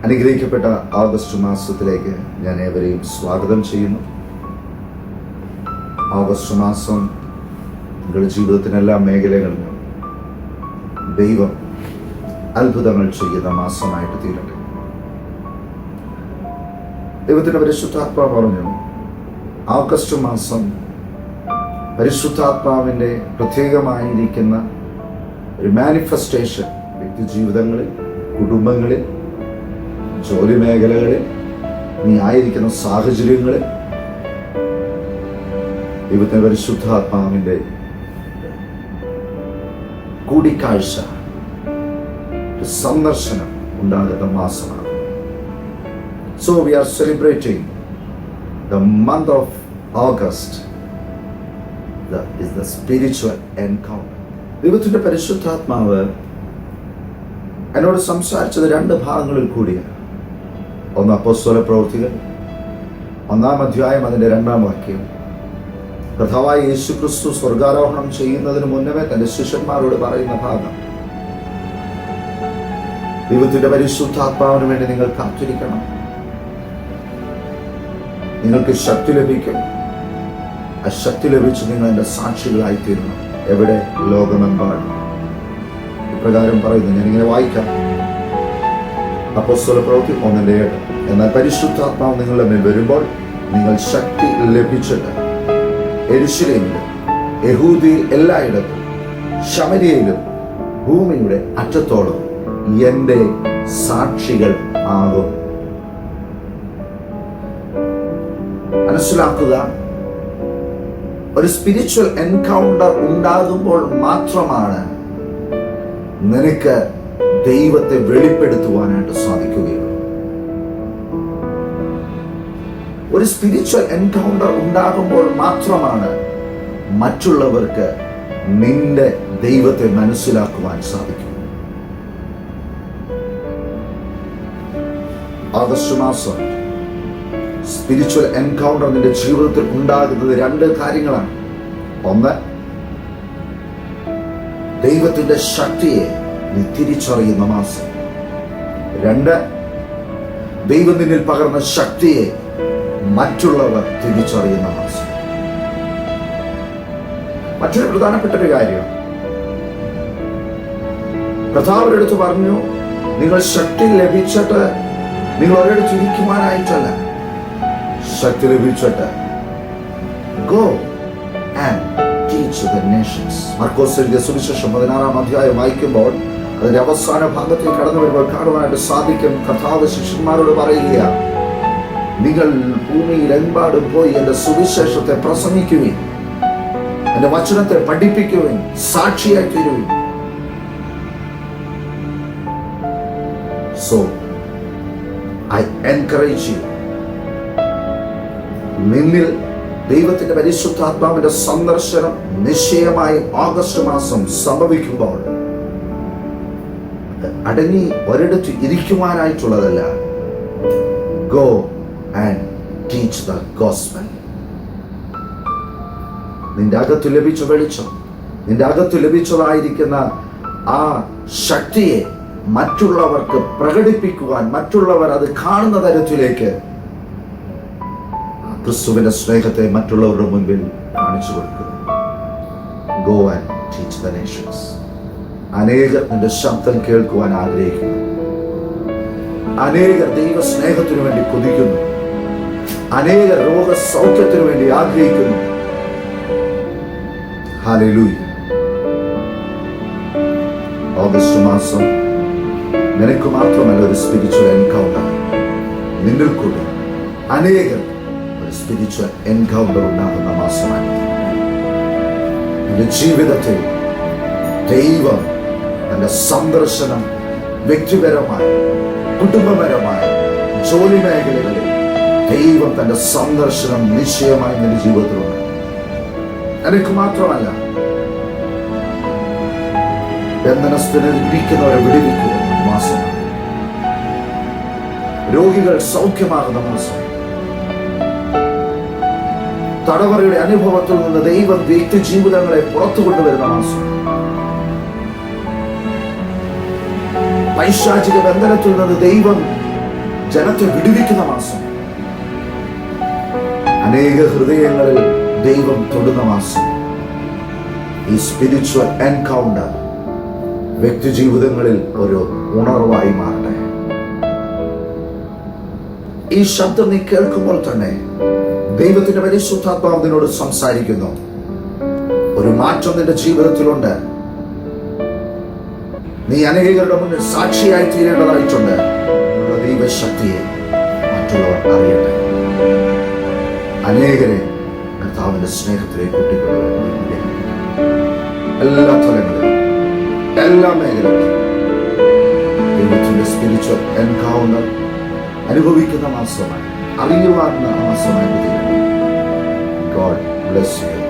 അനുഗ്രഹിക്കപ്പെട്ട ഓഗസ്റ്റ് മാസത്തിലേക്ക് ഞാൻ ഏവരെയും സ്വാഗതം ചെയ്യുന്നു. ഓഗസ്റ്റ് മാസം നിങ്ങളുടെ ജീവിതത്തിനെല്ലാ മേഖലകളിലും ദൈവം അത്ഭുതങ്ങൾ ചെയ്യുന്ന മാസമായിട്ട് തീരട്ടെ. ദൈവത്തിൻ്റെ പരിശുദ്ധാത്മാവ് പറഞ്ഞു, ഓഗസ്റ്റ് മാസം പരിശുദ്ധാത്മാവിൻ്റെ പ്രത്യേകമായിരിക്കുന്ന ഒരു മാനിഫെസ്റ്റേഷൻ വ്യക്തി ജീവിതങ്ങളിൽ, കുടുംബങ്ങളിൽ, ജോലി മേഖലകളിൽ, നീ ആയിരിക്കുന്ന സാഹചര്യങ്ങളിൽ ദൈവത്തിൻ്റെ പരിശുദ്ധാത്മാവിൻ്റെ കൂടിക്കാഴ്ച, സന്ദർശനം ഉണ്ടാകുന്ന മാസമാണ്. So we are celebrating the month of August. That is the spiritual encounter. ദൈവത്തിൻ്റെ പരിശുദ്ധാത്മാവ് എന്നോട് സംസാരിച്ചത് രണ്ട് ഭാഗങ്ങളിൽ കൂടിയാണ്. ഒന്ന് അപ്പോസ്തല പ്രവൃത്തികൾ 1-ാം അധ്യായം അതിൻ്റെ 2-ാം വാക്യം. കർത്താവായ യേശുക്രിസ്തു സ്വർഗാരോഹണം ചെയ്യുന്നതിന് മുന്നമേ തൻ്റെ ശിഷ്യന്മാരോട് പറയുന്ന ഭാഗം. ദൈവത്തിൻ്റെ പരിശുദ്ധാത്മാവിന് വേണ്ടി നിങ്ങൾ കാത്തിരിക്കണം. നിങ്ങൾക്ക് ശക്തി ലഭിക്കും. ആ ശക്തി ലഭിച്ച് നിങ്ങൾ എൻ്റെ സാക്ഷികളായിത്തീരണം. എവിടെ? ലോകമെമ്പാടും. ഇപ്രകാരം പറയുന്നു. ഞാനിങ്ങനെ വായിക്കാം. അപ്പോസ്തല പ്രവൃത്തി 1:7. എന്നാൽ പരിശുദ്ധാത്മാവ് നിങ്ങളുടെ മേൽ വരുമ്പോൾ നിങ്ങൾ ശക്തി ലഭിച്ചിട്ട് യെരൂശലേമിലും യഹൂദയിൽ എല്ലായിടത്തും ശമര്യയിലും ഭൂമിയുടെ അറ്റത്തോളം എൻ്റെ സാക്ഷികൾ ആകും. മനസ്സിലാക്കുക, ഒരു സ്പിരിച്വൽ എൻകൗണ്ടർ ഉണ്ടാകുമ്പോൾ മാത്രമാണ് നിനക്ക് ദൈവത്തെ വെളിപ്പെടുത്തുവാനായിട്ട് സാധിക്കുകയുള്ളൂ. ഒരു സ്പിരിച്വൽ എൻകൗണ്ടർ ഉണ്ടാകുമ്പോൾ മാത്രമാണ് മറ്റുള്ളവർക്ക് നിന്റെ ദൈവത്തെ മനസ്സിലാക്കുവാൻ സാധിക്കും. ഓഗസ്റ്റ് മാസം സ്പിരിച്വൽ എൻകൗണ്ടർ നിന്റെ ജീവിതത്തിൽ ഉണ്ടാകുന്നത് രണ്ട് കാര്യങ്ങളാണ്. ഒന്ന്, ദൈവത്തിന്റെ ശക്തിയെ നീ തിരിച്ചറിയുന്ന മാസം. രണ്ട്, ദൈവം നിന്നിൽ പകർന്ന ശക്തിയെ മറ്റുള്ളവർ തിരിച്ചറിയുന്ന മാസം. മറ്റൊരു പ്രധാനപ്പെട്ട ഒരു കാര്യം, കർത്താവിന്റെ അടുത്ത് പറഞ്ഞു, നിങ്ങൾ ശക്തി ലഭിച്ചിട്ട് നിങ്ങൾ ഒരിടത്ത് ഇരിക്കുവാനായിട്ടല്ല, ശക്തി ലഭിച്ചിട്ട് go and teach the nations. മർക്കോസ് എഴുതിയ സുവിശേഷം 16-ാം അധ്യായം വായിക്കുമ്പോൾ അതിന്റെ അവസാന ഭാഗത്തേക്ക് കടന്നു വരുമ്പോൾ കാണുവാനായിട്ട് സാധിക്കും. കർത്താവ് ശിഷ്യന്മാരോട് പറയുക, നിങ്ങൾ ഭൂമിയിലെമ്പാടും പോയി എന്റെ സുവിശേഷത്തെ പ്രസംഗിക്കുവിൻ, എന്റെ വചനത്തെ പഠിപ്പിക്കുവിൻ, സാക്ഷിയായി തീരുവിൻ. So I encourage you, നിന്നിൽ ദൈവത്തിന്റെ പരിശുദ്ധാത്മാവിന്റെ സന്ദർശനം നിശ്ചയമായും ഓഗസ്റ്റ് മാസം സംഭവിക്കുമ്പോൾ അടങ്ങി ഒരിടത്ത് ഇരിക്കുവാനായിട്ടുള്ളതല്ല. Go and teach the gospel. നിന്റെ അകത്ത് ലഭിച്ച വെളിച്ചം, നിന്റെ അകത്ത് ലഭിച്ചതായിരിക്കുന്ന ആ ശക്തിയെ മറ്റുള്ളവർക്ക് പ്രകടിപ്പിക്കുവാൻ, മറ്റുള്ളവർ അത് കാണുന്ന തരത്തിലേക്ക് ക്രിസ്തുവിന്റെ സ്നേഹത്തെ മറ്റുള്ളവരുടെ മുൻപിൽ കാണിച്ചു കൊടുക്കുക. Go and teach the nations. അനേകർ നിന്റെ ശബ്ദം കേൾക്കുവാൻ ആഗ്രഹിക്കുന്നു. അനേകർ ദൈവ സ്നേഹത്തിനു വേണ്ടി കൊതിക്കുന്നു. അനേകർ രോഗസൗഖ്യത്തിനു വേണ്ടി ആഗ്രഹിക്കുന്നു. ഹല്ലേലൂയ. ഓഗസ്റ്റ് മാസം നിനക്ക് മാത്രമല്ല ഒരു സ്പിരിച്വൽ എൻകൗണ്ടർ, നിന്നിൽ കൂടി അനേകർ സ്പിരിച്വൽ എൻകൗണ്ടർ ഉണ്ടാകുന്ന മാസമാണ്. നിന്റെ ജീവിതത്തിൽ ദൈവം തന്റെ സന്ദർശനം വ്യക്തിപരമായി, കുടുംബപരമായി, ജോലി മേഖലകളിൽ ദൈവം തന്റെ സന്ദർശനം നിശ്ചയമായി നിന്റെ ജീവിതത്തിലുണ്ട്. എനിക്ക് മാത്രമല്ല, ബന്ധനസ്ഥിരിക്കുന്നവരെ വിടുവിക്കുന്ന മാസമാണ്. രോഗികൾ സൗഖ്യമാകുന്ന മാസം. തടവറയുടെ അനുഭവത്തിൽ നിന്ന് ദൈവം വ്യക്തി ജീവിതങ്ങളെ പുറത്തു കൊണ്ടുവരുന്ന മാസം. പൈശാചിക ബന്ധനത്തിൽ നിന്ന് ദൈവം ജനത്തെ വിടുവിക്കുന്ന മാസം, അനേക ഹൃദയങ്ങളിൽ ദൈവം തൊടുന്ന മാസം. ഈ സ്പിരിച്വൽ എൻകൗണ്ടർ വ്യക്തി ജീവിതങ്ങളിൽ ഒരു ഉണർവായി മാറട്ടെ. ഈ ശബ്ദം നീ കേൾക്കുമ്പോൾ തന്നെ ദൈവത്തിന്റെ പരിശുദ്ധാത്മാവ് നിന്നോട് സംസാരിക്കുന്നു. ഒരു മാറ്റം നിന്റെ ജീവിതത്തിലുണ്ട്. നീ അനേകരുടെ മുന്നിൽ സാക്ഷിയായി തീരേണ്ടതായിട്ടുണ്ട്. ദൈവശക്തിയെ മറ്റുള്ളവർ അറിയട്ടെ. അനേകരെ കർത്താവിന്റെ സ്നേഹത്തിലേക്ക് കൂട്ടിക്കൊള്ളുക. എല്ലാ തലങ്ങളിലും, എല്ലാ മേഖലകളിലും ദൈവത്തിന്റെ സ്പിരിച്വൽ എൻകൗണ്ടർ അനുഭവിക്കുന്ന മാസമായി, അറിയുവാനുള്ള മാസമായി. God bless you.